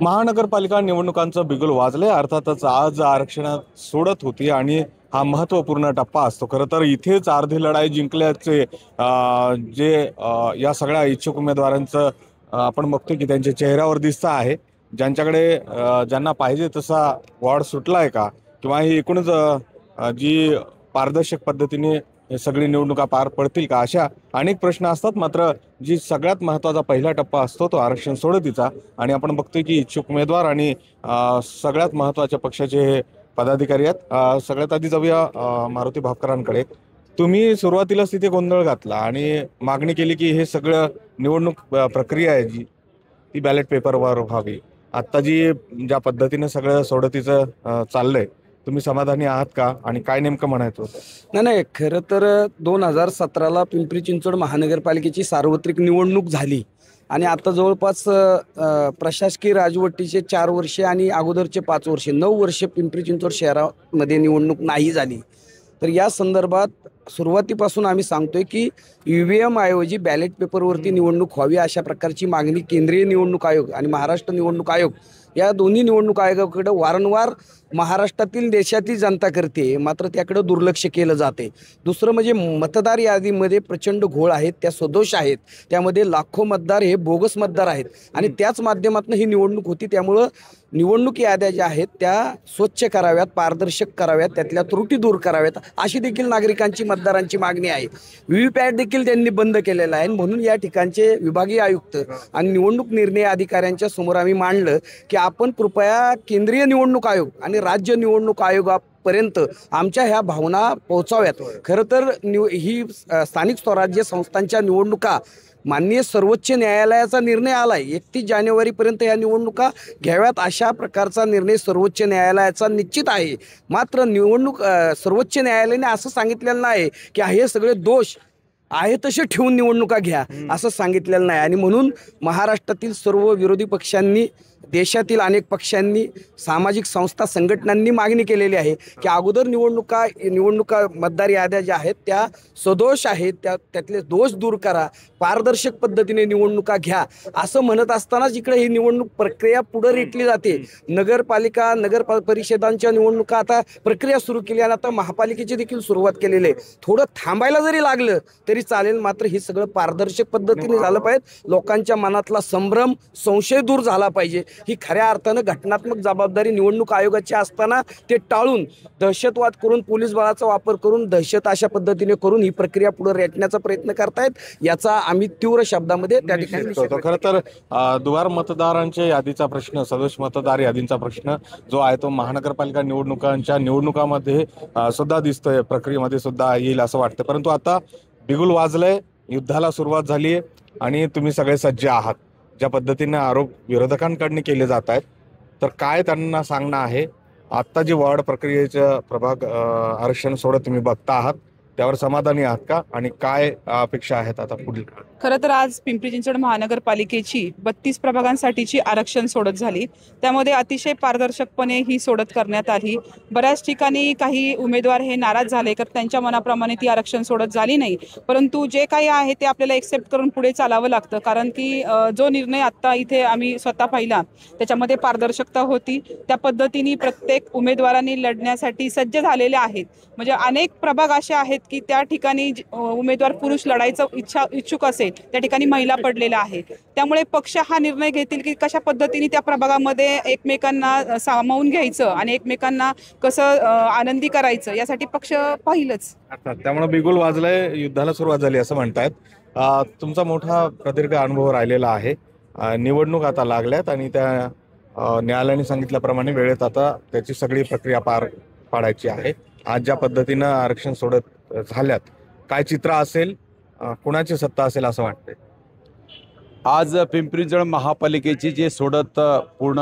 महानगरपालिका निवडणुकांचं बिगुल वाजले. अर्थातच आज आरक्षणात सोडत होती आणि हा महत्त्वपूर्ण टप्पा असतो. खरं तर इथेच अर्धी लढाई जिंकल्याचे या सगळ्या इच्छुक उमेदवारांचं आपण बघतो की त्यांच्या चेहऱ्यावर दिसतं आहे. ज्यांना पाहिजे तसा वॉर्ड सुटला आहे का, किंवा ही एकूणच जी पारदर्शक पद्धतीने हे सगळी निवडणुका पार पडतील का, अशा अनेक प्रश्न असतात. मात्र जी सगळ्यात महत्त्वाचा पहिला टप्पा असतो तो आरक्षण सोडतीचा. आणि आपण बघतोय की इच्छुक उमेदवार आणि सगळ्यात महत्त्वाच्या पक्षाचे हे पदाधिकारी आहेत. सगळ्यात आधी जाऊया मारुती भापकरांकडे. तुम्ही सुरुवातीलाच तिथे गोंधळ घातला आणि मागणी केली की हे सगळं निवडणूक प्रक्रिया आहे जी ती बॅलेट पेपरवर व्हावी. आत्ता ज्या पद्धतीने सगळं सोडतीचं चाललंय, तुम्ही समाधानी आहात का आणि काय नेमकं म्हणायचं होतं? नाही, खरं तर 2017ला पिंपरी चिंचवड महानगरपालिकेची सार्वत्रिक निवडणूक झाली आणि आता जवळपास प्रशासकीय राजवटीचे 4 वर्षे आणि अगोदरचे 5 वर्षे 9 वर्षे पिंपरी चिंचवड शहरामध्ये निवडणूक नाही झाली. तर या संदर्भात सुरुवातीपासून आम्ही सांगतोय की EVM ऐवजी बॅलेट पेपरवरती निवडणूक व्हावी अशा प्रकारची मागणी केंद्रीय निवडणूक आयोग आणि महाराष्ट्र निवडणूक आयोग या दोन्ही निवडणूक आयोगाकडे वारंवार महाराष्ट्रातील देशातील जनता करते, मात्र त्याकडे दुर्लक्ष केलं जाते. दुसरं म्हणजे मतदार यादीमध्ये प्रचंड घोळ आहेत, त्या सदोष आहेत, त्यामध्ये लाखो मतदार हे बोगस मतदार आहेत आणि त्याच माध्यमातून ही निवडणूक होती. त्यामुळं निवडणूक याद्या ज्या आहेत त्या स्वच्छ कराव्यात, पारदर्शक कराव्यात, त्यातल्या त्रुटी दूर कराव्यात अशी देखील नागरिकांची मतदारांची मागणी आहे. व्हीव्हीपॅट देखील त्यांनी बंद केलेला आहे. म्हणून या ठिकाणचे विभागीय आयुक्त आणि निवडणूक निर्णय अधिकाऱ्यांच्या समोर आम्ही मांडलं की आपण कृपया केंद्रीय निवडणूक आयोग आणि राज्य निवडणूक आयोगापर्यंत आमच्या ह्या भावना पोहोचाव्यात. खरं तर ही स्थानिक स्वराज्य संस्थांच्या निवडणुका माननीय सर्वोच्च न्यायालयाचा निर्णय आलाय 31 जानेवारीपर्यंत या निवडणुका घ्याव्यात अशा प्रकारचा निर्णय सर्वोच्च न्यायालयाचा निश्चित आहे. मात्र सर्वोच्च न्यायालयाने असं सांगितलेलं नाही की हे सगळे दोष आहे तसे ठेवून निवडणुका घ्या असं सांगितलेलं नाही. आणि म्हणून महाराष्ट्रातील सर्व विरोधी पक्षांनी, देशातील अनेक पक्षांनी, सामाजिक संस्था, संघटनांनी मागणी केलेली आहे की अगोदर निवडणुका मतदार याद्या ज्या आहेत त्या सदोष आहेत, त्यातले दोष दूर करा, पारदर्शक पद्धतीने निवडणुका घ्या असं म्हणत असतानाच इकडे ही निवडणूक प्रक्रिया पुढे रेटली जाते. नगरपालिका, नगर परिषदांच्या निवडणुका आता प्रक्रिया सुरू केली आणि आता महापालिकेची देखील सुरुवात केलेली आहे. थोडं थांबायला जरी लागलं तरी चालेल, मात्र हे सगळं पारदर्शक पद्धतीने झालं पाहिजे. लोकांच्या मनातला संभ्रम, संशय दूर झाला पाहिजे. ही खऱ्या अर्थानं घटनात्मक जबाबदारी निवडणूक आयोगाची असताना ते टाळून दहशतवाद करून, पोलीस बळाचा वापर करून, दहशत अशा पद्धतीने करून ही प्रक्रिया पुढे रेटण्याचा प्रयत्न करतायत. याचा आम्ही तीव्र शब्दामध्ये त्या ठिकाणी खरं तर दुवार मतदारांच्या यादीचा प्रश्न, सदोष मतदार यादींचा प्रश्न जो आहे तो महानगरपालिका निवडणुकांमध्ये सुद्धा दिसतोय, प्रक्रियेमध्ये सुद्धा येईल असं वाटतं. परंतु आता बिगुल वाजलंय, युद्धाला सुरुवात झाली आहे आणि तुम्ही सगळे सज्ज आहात. ज्या पद्धतीने आरोप विरोधकांकडून केले जात आहेत, तर काय त्यांना सांगणं आहे? आत्ता जी वॉर्ड प्रक्रियेचं प्रभाग आरक्षण सोडत तुम्ही बघता आहात, त्यावर समाधानी आहात का आणि काय अपेक्षा आहेत आता पुढील? खरं तर आज पिंपरी चिंचवड महानगरपालिकेची 32 प्रभागांसाठीची आरक्षण सोडत झाली. त्यामध्ये अतिशय पारदर्शकपणे ही सोडत करण्यात आली. बऱ्याच ठिकाणी काही उमेदवार हे नाराज झाले तर त्यांच्या मनाप्रमाणे ती आरक्षण सोडत झाली नाही. परंतु जे काही आहे ते आपल्याला एक्सेप्ट करून पुढे चालावं लागतं, कारण की जो निर्णय आत्ता इथे आम्ही स्वतः पाहिला त्याच्यामध्ये पारदर्शकता होती. त्या पद्धतीने प्रत्येक उमेदवारांनी लढण्यासाठी सज्ज झालेले आहेत. म्हणजे अनेक प्रभाग असे आहेत की त्या ठिकाणी उमेदवार पुरुष लढायचं इच्छुक असेल त्या ठिकाणी महिला पडलेल्या आहेत. त्यामुळे पक्ष हा निर्णय घेतील की कशा पद्धतीने त्या प्रभागामध्ये एकमेकांना सामावून घ्यायचं आणि एकमेकांना कसं आनंदी करायचं यासाठी पक्ष पाहिलंच. त्यामुळे बिगुल वाजलंय, युद्धाला सुरुवात झाली असं म्हणतायत. तुमचा मोठा प्रदीर्घ अनुभव राहिलेला आहे. निवडणूक आता लागल्यात आणि त्या न्यायालयाने सांगितल्याप्रमाणे वेळेत आता त्याची सगळी प्रक्रिया पार पाडायची आहे. आज ज्या पद्धतीनं आरक्षण सोडत झाल्यात, काय चित्र असेल, कुणाची सत्ता असेल असं वाटतंय? आज पिंपरी चिंचवड महापालिकेची जी सोडत पूर्ण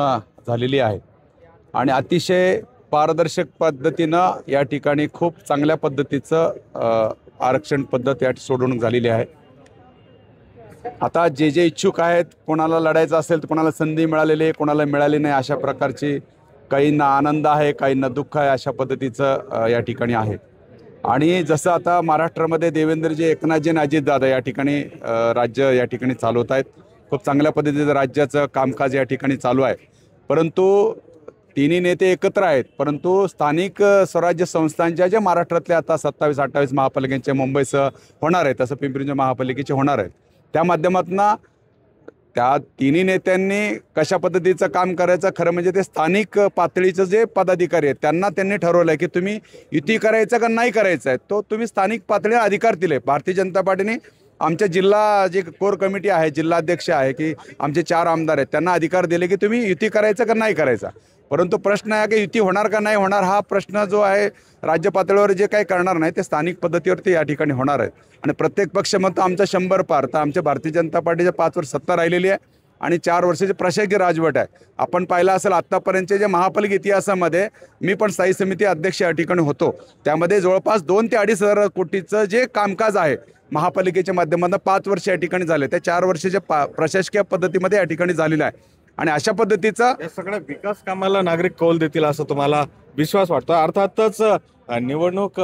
झालेली आहे आणि अतिशय पारदर्शक पद्धतीनं या ठिकाणी खूप चांगल्या पद्धतीचं आरक्षण पद्धत या सोडवणूक झालेली आहे. आता जे इच्छुक आहेत, कोणाला लढायचं असेल तर कोणाला संधी मिळालेली आहे, कोणाला मिळाली नाही, अशा प्रकारची काहींना आनंद आहे, काहींना दुःख आहे, अशा पद्धतीचं या ठिकाणी आहे. आणि जसं आता महाराष्ट्रामध्ये देवेंद्रजी, एकनाथजी आणि अजितदादा या ठिकाणी राज्य या ठिकाणी चालवत आहेत, खूप चांगल्या पद्धतीचं राज्याचं कामकाज या ठिकाणी चालू आहे. परंतु तिन्ही नेते एकत्र आहेत, परंतु स्थानिक स्वराज्य संस्थांच्या ज्या महाराष्ट्रातल्या आता 27-28 महापालिकांच्या मुंबईसह होणार आहेत, तसं पिंपरी चिंचवड महापालिकेचे होणार आहेत. त्या माध्यमातून त्या तिन्ही नेत्यांनी कशा पद्धतीचं काम करायचं, खरं म्हणजे ते स्थानिक पातळीचं जे पदाधिकारी आहेत त्यांनी ठरवलं आहे की तुम्ही युती करायचं का नाही करायचं आहे, तो तुम्ही स्थानिक पातळीवर अधिकार दिले. भारतीय जनता पार्टीने आमच्या जिल्हा जे कोर कमिटी आहे, जिल्हाध्यक्ष आहे की आमचे 4 आमदार आहेत, त्यांना अधिकार दिले की तुम्ही युती करायचं का नाही करायचा. परंतु प्रश्न आहे की युती होणार का नाही होणार, हा प्रश्न जो आहे राज्य पातळीवर जे काही करणार नाही ते स्थानिक पद्धतीवरती या ठिकाणी होणार आहे. आणि प्रत्येक पक्ष म्हणतो आमचा 100 पार, तर आमच्या भारतीय जनता पार्टीच्या 5 वर्ष सत्ता राहिलेली आहे आणि 4 वर्षाचे प्रशासकीय राजवट आहे. आपण पाहिलं असेल आत्तापर्यंतच्या जे महापालिका इतिहासामध्ये, मी पण स्थायी समिती अध्यक्ष या ठिकाणी होतो, त्यामध्ये जवळपास 2 ते 2.5 हजार कोटीचं जे कामकाज आहे महापालिकेच्या माध्यमातून 5 वर्ष या ठिकाणी झाले, त्या 4 वर्षाच्या प्रशासकीय पद्धतीमध्ये या ठिकाणी झालेलं आहे. आणि अशा पद्धतीचा या सगळ्या विकास कामाला नागरिक कौल देतील असं तुम्हाला विश्वास वाटतो? अर्थातच निवडणूक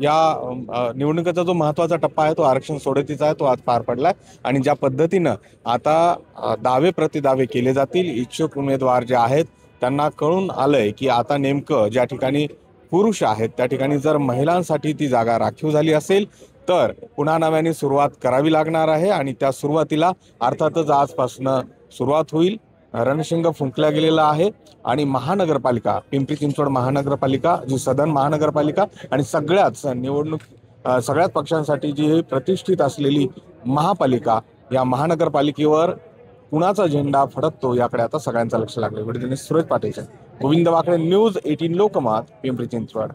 निवडणुकीचा जो महत्त्वाचा टप्पा आहे तो आरक्षण सोडतीचा आहे, तो आज पार पडलाय. आणि ज्या पद्धतीनं आता दावे प्रतिदावे केले जातील, इच्छुक उमेदवार जे आहेत त्यांना कळून आलंय की आता नेमकं ज्या ठिकाणी पुरुष आहेत त्या ठिकाणी जर महिलांसाठी ती जागा राखीव झाली असेल तर पुन्हा नव्याने सुरुवात करावी लागणार आहे. आणि त्या सुरुवातीला अर्थातच आजपासून सुरुवात होईल. रणशिंग फुंकल्या गेलेला आहे आणि महानगरपालिका, पिंपरी चिंचवड महानगरपालिका जी सदन महानगरपालिका आणि सगळ्याच पक्षांसाठी जी प्रतिष्ठित असलेली महापालिका, या महानगरपालिकेवर कुणाचा झेंडा फडकतो याकडे आता सगळ्यांचं लक्ष लागले. व्हिडिओ सुरेश पाटील, गोविंद वाकडे, न्यूज 18 लोकमत, पिंपरी चिंचवड.